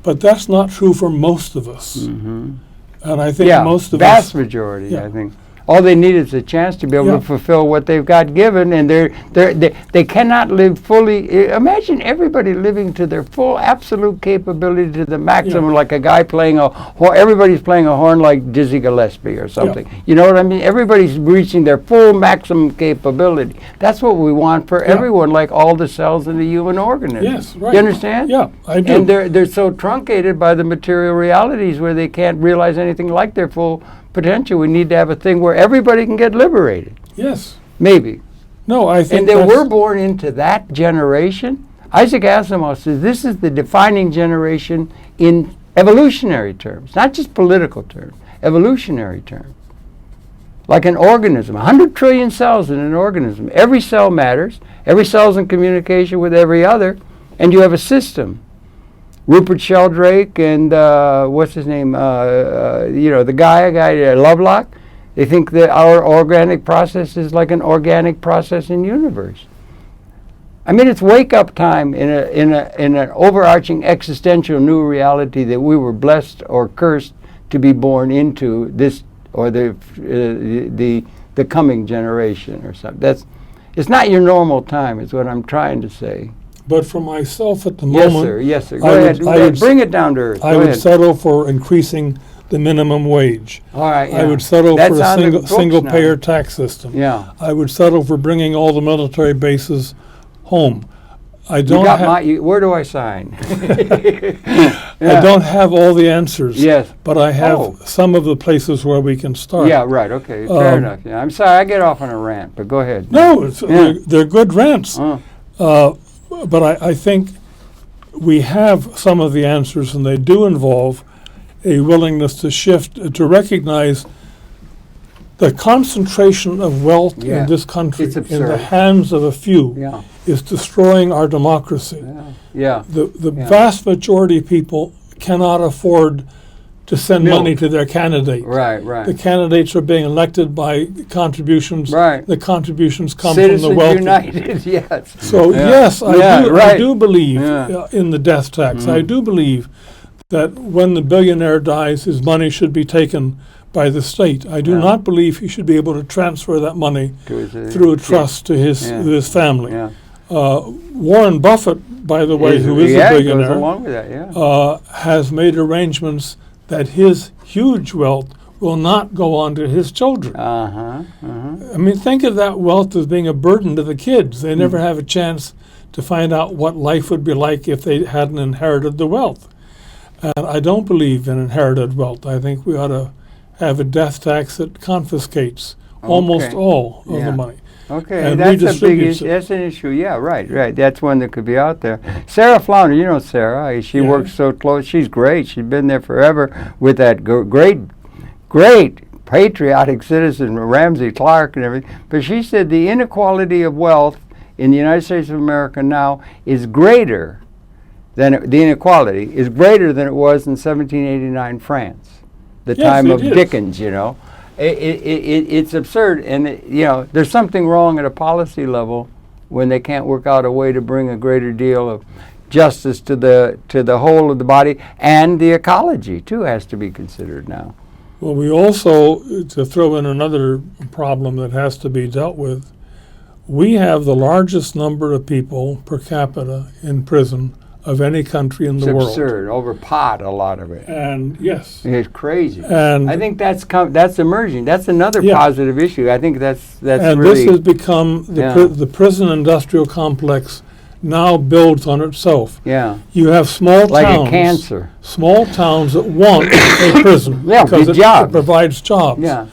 But that's not true for most of us. And I think most of us... vast majority, I think. All they need is a chance to be able to fulfill what they've got given, and they cannot live fully. Imagine everybody living to their full absolute capability to the maximum, like a guy playing a horn. Everybody's playing a horn like Dizzy Gillespie or something. You know what I mean? Everybody's reaching their full maximum capability. That's what we want for everyone, like all the cells in the human organism. Yes, right. You understand? Yeah, I do. And they're so truncated by the material realities where they can't realize anything like their full potential. We need to have a thing where everybody can get liberated. Yes. Maybe. No, I think and then we're born into that generation. Isaac Asimov says this is the defining generation in evolutionary terms, not just political terms, evolutionary terms. Like an organism, 100 trillion cells in an organism. Every cell matters. Every cell is in communication with every other, and you have a system Rupert Sheldrake and what's his name? The guy Lovelock. They think that our organic process is like an organic process in universe. I mean, it's wake-up time in an overarching existential new reality that we were blessed or cursed to be born into, this or the coming generation or something. It's not your normal time, is what I'm trying to say. But for myself at the moment, yes, sir. Go ahead. Bring it down to earth. I would settle for increasing the minimum wage. All right. Yeah. I would settle for a single-payer tax system. Yeah. I would settle for bringing all the military bases home. Where do I sign? I don't have all the answers. Yes. But I have some of the places where we can start. Yeah, right. Okay. Fair enough. Yeah. I'm sorry I get off on a rant, but go ahead. No, they're good rants. But I think we have some of the answers, and they do involve a willingness to shift, to recognize the concentration of wealth in this country in the hands of a few is destroying our democracy. The vast majority of people cannot afford to send money to their candidate. Right. The candidates are being elected by contributions. Right. The contributions come Citizens from the wealthy. United, yes. So yes, I do believe in the death tax. I do believe that when the billionaire dies, his money should be taken by the state. I do not believe he should be able to transfer that money through a trust to his family. Warren Buffett, by the way, who is a billionaire, goes along with that, has made arrangements that his huge wealth will not go on to his children. I mean, think of that wealth as being a burden to the kids. They never have a chance to find out what life would be like if they hadn't inherited the wealth. And I don't believe in inherited wealth. I think we ought to have a death tax that confiscates almost all of the money. Okay, that's a big issue. That's an issue. Yeah, right. That's one that could be out there. Sarah Flounder, you know Sarah. She works so close. She's great. She's been there forever with that great patriotic citizen, Ramsey Clark and everything. But she said the inequality of wealth in the United States of America now is greater than the inequality is greater than it was in 1789 France, the time of Dickens. You know. It's absurd, and there's something wrong at a policy level when they can't work out a way to bring a greater deal of justice to the whole of the body, and the ecology too has to be considered now. Well, we also, to throw in another problem that has to be dealt with, we have the largest number of people per capita in prison of any country in the world. It's absurd. Over pot, a lot of it. And yes. It's crazy. And I think that's emerging. That's another positive issue. I think that's and really... this has become, the prison industrial complex now builds on itself. Yeah. You have small towns. Like a cancer. Small towns that want a prison. Because it provides jobs. Yeah.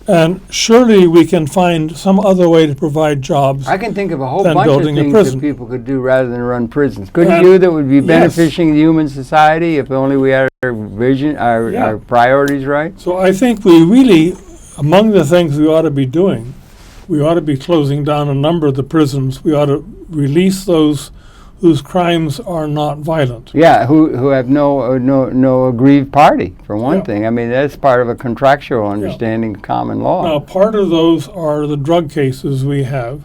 And surely we can find some other way to provide jobs. I can think of a whole bunch of things that people could do rather than run prisons. Couldn't you? That would be benefiting the human society if only we had our vision, our priorities right. So I think we really, among the things we ought to be doing, we ought to be closing down a number of the prisons. We ought to release those whose crimes are not violent. Yeah, who have no aggrieved party, for one thing. I mean, that's part of a contractual understanding of common law. Now, part of those are the drug cases we have,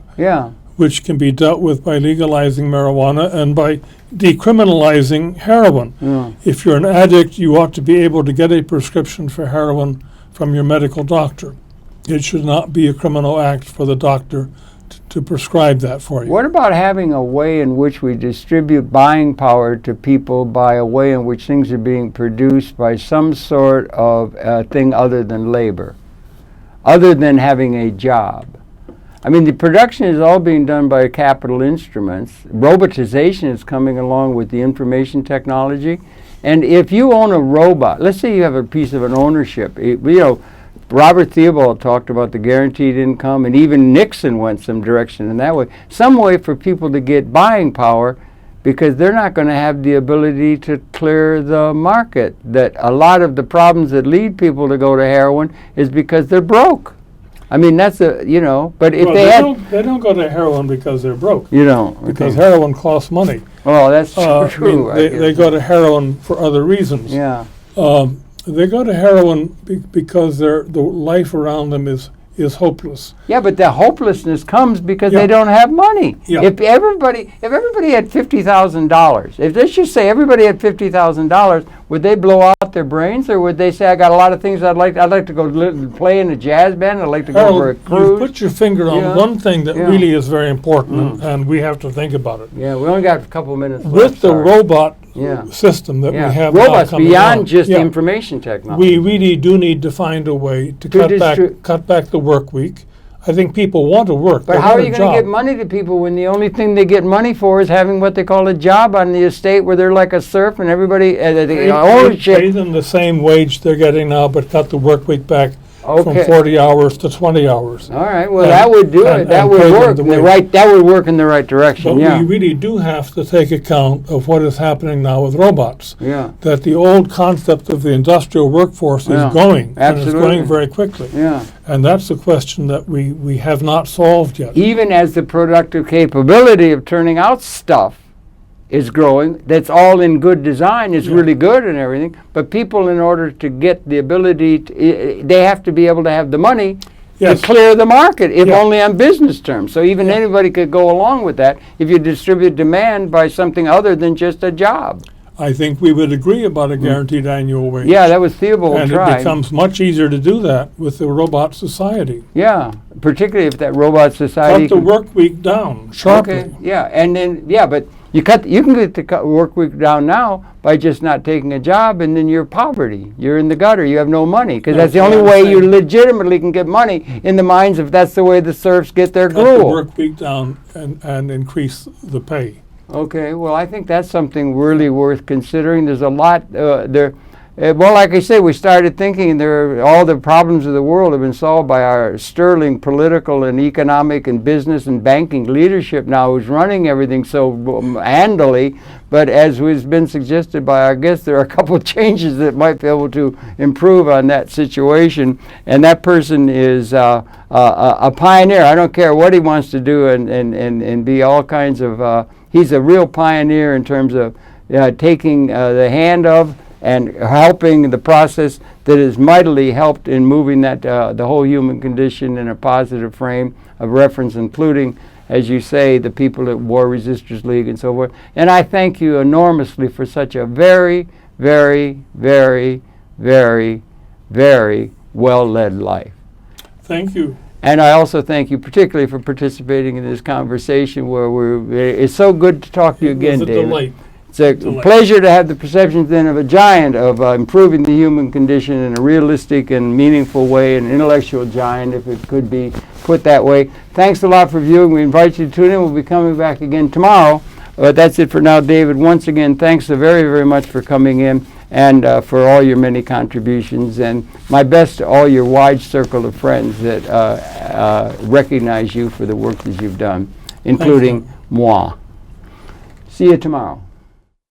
which can be dealt with by legalizing marijuana and by decriminalizing heroin. Yeah. If you're an addict, you ought to be able to get a prescription for heroin from your medical doctor. It should not be a criminal act for the doctor to prescribe that for you. What about having a way in which we distribute buying power to people by a way in which things are being produced by some sort of thing other than labor, other than having a job? I mean, the production is all being done by capital instruments. Robotization is coming along with the information technology. And if you own a robot, let's say you have a piece of an ownership, Robert Theobald talked about the guaranteed income, and even Nixon went some direction in that way. Some way for people to get buying power, because they're not going to have the ability to clear the market. That a lot of the problems that lead people to go to heroin is because they're broke. I mean, that's but if they don't go to heroin because they're broke. You don't. Because heroin costs money. Oh, that's true. I mean, they go to heroin for other reasons. Yeah. They go to heroin because the life around them is hopeless. Yeah, but the hopelessness comes because they don't have money. Yeah. If everybody had $50,000, if let's just say everybody had $50,000, would they blow out their brains, or would they say, "I got a lot of things I'd like to go play in a jazz band. I'd like to go for a cruise." You put your finger on one thing that really is very important, and we have to think about it. Yeah, we only got a couple minutes left. With the robot system that we have robots now beyond just information technology. We really do need to find a way to cut back the work week. I think people want to work. But how are you going to get money to people when the only thing they get money for is having what they call a job on the estate, where they're like a serf and everybody pay them the same wage they're getting now, but cut the work week back from 40 hours to 20 hours. All right. Well, that would do it. That would work. That would work in the right direction. But we really do have to take account of what is happening now with robots. Yeah. That the old concept of the industrial workforce is going. Absolutely. And it's going very quickly. Yeah. And that's a question that we have not solved yet. Even as the productive capability of turning out stuff is growing, that's all in good design, it's really good and everything, but people, in order to get the ability, they have to be able to have the money to clear the market, if only on business terms. So even anybody could go along with that if you distribute demand by something other than just a job. I think we would agree about a guaranteed annual wage. Yeah, that was Theobald tried. And it becomes much easier to do that with the robot society. Yeah, particularly if that robot society... Cut the work week down sharply. Okay, yeah, and then, but you can get the work week down now by just not taking a job, and then you're poverty. You're in the gutter. You have no money, because that's the only way you legitimately can get money in the minds if that's the way the serfs get their gruel. Cut the work week down and increase the pay. Okay, well, I think that's something really worth considering. There's a lot there. Well, like I say, we started thinking all the problems of the world have been solved by our sterling political and economic and business and banking leadership now, who's running everything so handily. But as has been suggested by our guests, there are a couple of changes that might be able to improve on that situation. And that person is a pioneer. I don't care what he wants to do and be all kinds of... he's a real pioneer in terms of taking the hand of and helping the process that has mightily helped in moving that the whole human condition in a positive frame of reference, including, as you say, the people at War Resisters League and so forth. And I thank you enormously for such a very, very, very, very, very well-led life. Thank you. And I also thank you particularly for participating in this conversation where it's so good to talk to you again, David. It was a delight. It's a pleasure to have the perceptions then of a giant of improving the human condition in a realistic and meaningful way, an intellectual giant, if it could be put that way. Thanks a lot for viewing. We invite you to tune in. We'll be coming back again tomorrow. But that's it for now, David. Once again, thanks so very, very much for coming in and for all your many contributions. And my best to all your wide circle of friends that recognize you for the work that you've done, including moi. See you tomorrow.